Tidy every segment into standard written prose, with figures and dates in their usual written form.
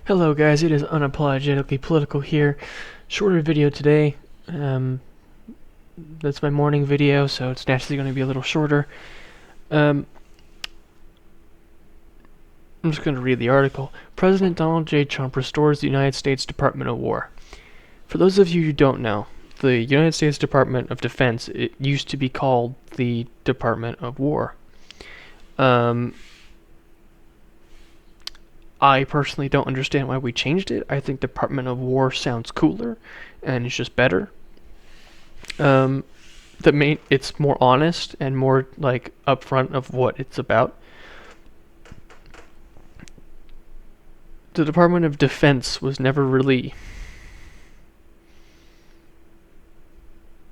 Hello guys, it is Unapologetically Political here. Shorter video today. That's my morning video, so it's naturally going to be a little shorter. I'm just going to read the article. President Donald J. Trump restores the United States Department of War. For those of you who don't know, the United States Department of Defense, it used to be called the Department of War. I personally don't understand why we changed it. I think Department of War sounds cooler, and it's just better. It's more honest and more like upfront of what it's about. The Department of Defense was never really.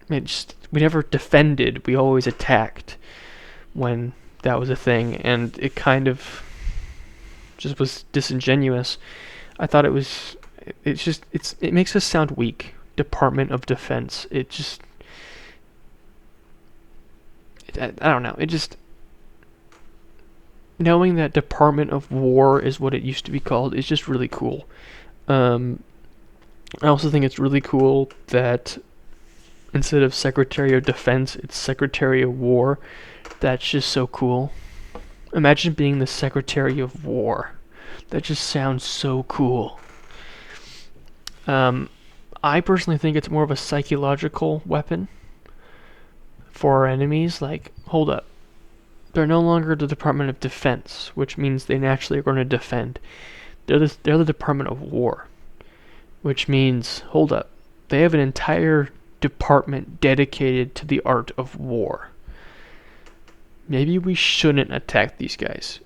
We never defended. We always attacked when that was a thing, and it kind of just was disingenuous. I thought it was. It makes us sound weak. Department of Defense. I don't know. Knowing that Department of War is what it used to be called is just really cool. I also think it's really cool that instead of Secretary of Defense, it's Secretary of War. That's just so cool. Imagine being the Secretary of War. That just sounds so cool. I personally think it's more of a psychological weapon for our enemies. Like, hold up. They're no longer the Department of Defense, which means they naturally are going to defend. They're the Department of War, which means, hold up, they have an entire department dedicated to the art of war. Maybe we shouldn't attack these guys,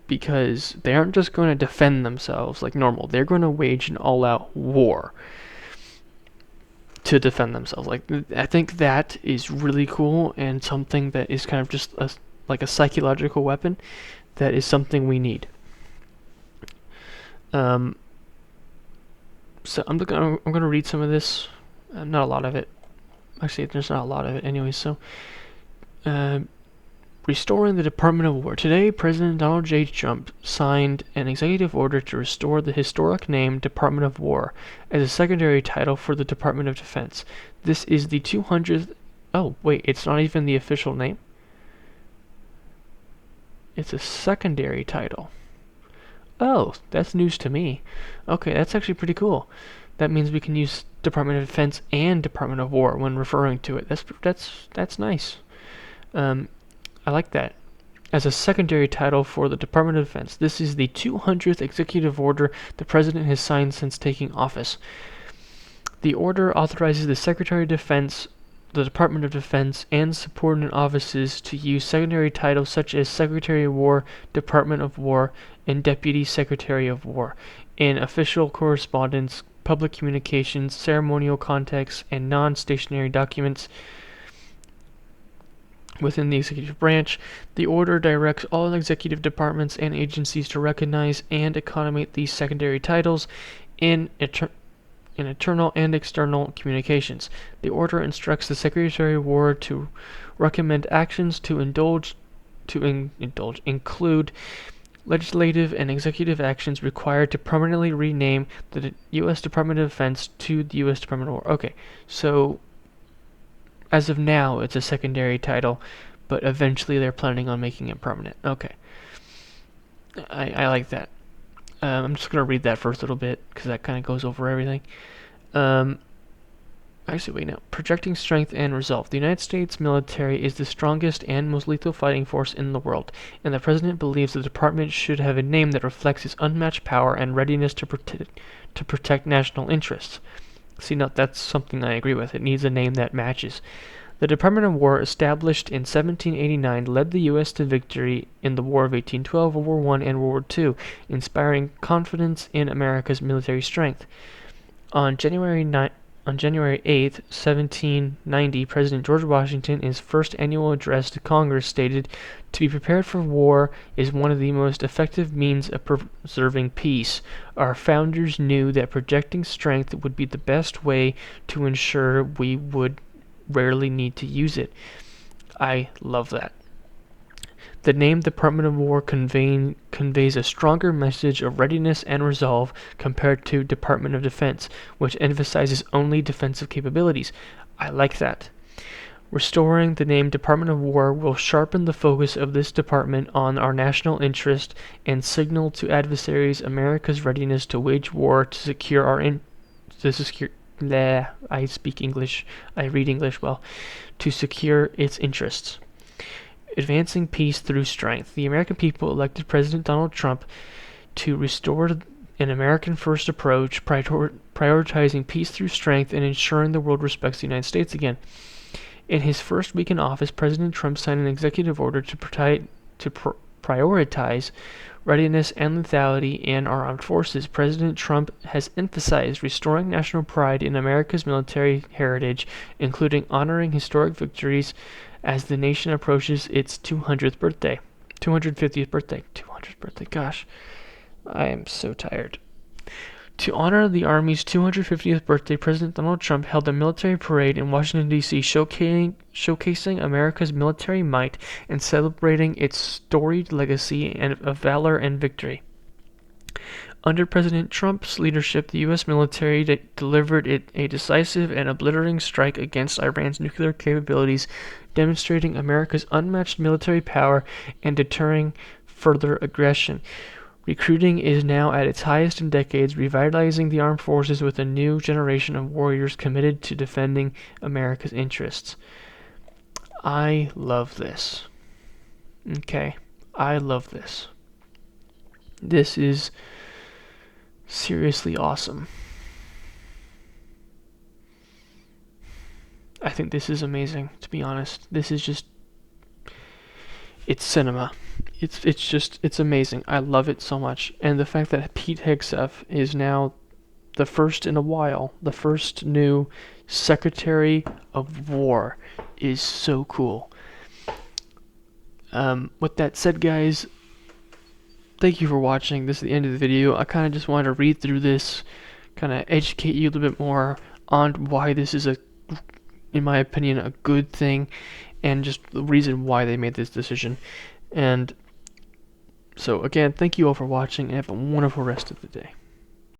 because they aren't just going to defend themselves like normal. They're going to wage an all-out war to defend themselves. I think that is really cool, and something that is kind of just like a psychological weapon that is something we need. So I'm gonna read some of this. Not a lot of it. Actually, there's not a lot of it anyway. So, restoring the Department of War. Today, President Donald J. Trump signed an executive order to restore the historic name Department of War as a secondary title for the Department of Defense. This is the 200th... Oh, wait, it's not even the official name? It's a secondary title. Oh, that's news to me. Okay, that's actually pretty cool. That means we can use Department of Defense and Department of War when referring to it. That's nice. I like that. As a secondary title for the Department of Defense. This is the 200th executive order the President has signed since taking office. The order authorizes the Secretary of Defense, the Department of Defense, and subordinate offices to use secondary titles such as Secretary of War, Department of War, and Deputy Secretary of War in official correspondence, public communications, ceremonial contexts, and non-stationary documents within the executive branch. The order directs all executive departments and agencies to recognize and accommodate these secondary titles in internal and external communications. The order instructs the Secretary of War to recommend actions to include legislative and executive actions required to permanently rename the U.S. Department of Defense to the U.S. Department of War. Okay, so as of now, it's a secondary title, but eventually they're planning on making it permanent. Okay. I like that. I'm just going to read that first a little bit, because that kind of goes over everything. Actually, wait, no. Projecting strength and resolve. The United States military is the strongest and most lethal fighting force in the world, and the President believes the department should have a name that reflects its unmatched power and readiness to protect national interests. See, no, that's something I agree with. It needs a name that matches. The Department of War, established in 1789, led the U.S. to victory in the War of 1812, World War I, and World War II, inspiring confidence in America's military strength. On January 8, 1790, President George Washington, in his first annual address to Congress, stated, "To be prepared for war is one of the most effective means of preserving peace. Our founders knew that projecting strength would be the best way to ensure we would rarely need to use it." I love that. The name Department of War conveys a stronger message of readiness and resolve compared to Department of Defense, which emphasizes only defensive capabilities. I like that. Restoring the name Department of War will sharpen the focus of this department on our national interest and signal to adversaries America's readiness to wage war to secure I speak English. I read English well. To secure its interests. Advancing peace through strength. The American people elected President Donald Trump to restore an American first approach, prioritizing peace through strength and ensuring the world respects the United States again. In his first week in office, President Trump signed an executive order to prioritize readiness and lethality in our armed forces. President Trump has emphasized restoring national pride in America's military heritage, including honoring historic victories as the nation approaches its 250th birthday. Gosh, I am so tired. To honor the Army's 250th birthday, President Donald Trump held a military parade in Washington, D.C., showcasing America's military might and celebrating its storied legacy of valor and victory. Under President Trump's leadership, the U.S. military delivered a decisive and obliterating strike against Iran's nuclear capabilities, demonstrating America's unmatched military power and deterring further aggression. Recruiting is now at its highest in decades, revitalizing the armed forces with a new generation of warriors committed to defending America's interests. I love this. Okay, I love this. This is seriously awesome. I think this is amazing, to be honest. This is just... it's cinema. It's amazing. I love it so much. And the fact that Pete Hegseth is now the first in a while, the first new Secretary of War, is so cool. With that said, guys, thank you for watching. This is the end of the video. I kind of just wanted to read through this, kind of educate you a little bit more on why this is in my opinion, a good thing, and just the reason why they made this decision. And so again, thank you all for watching, and have a wonderful rest of the day.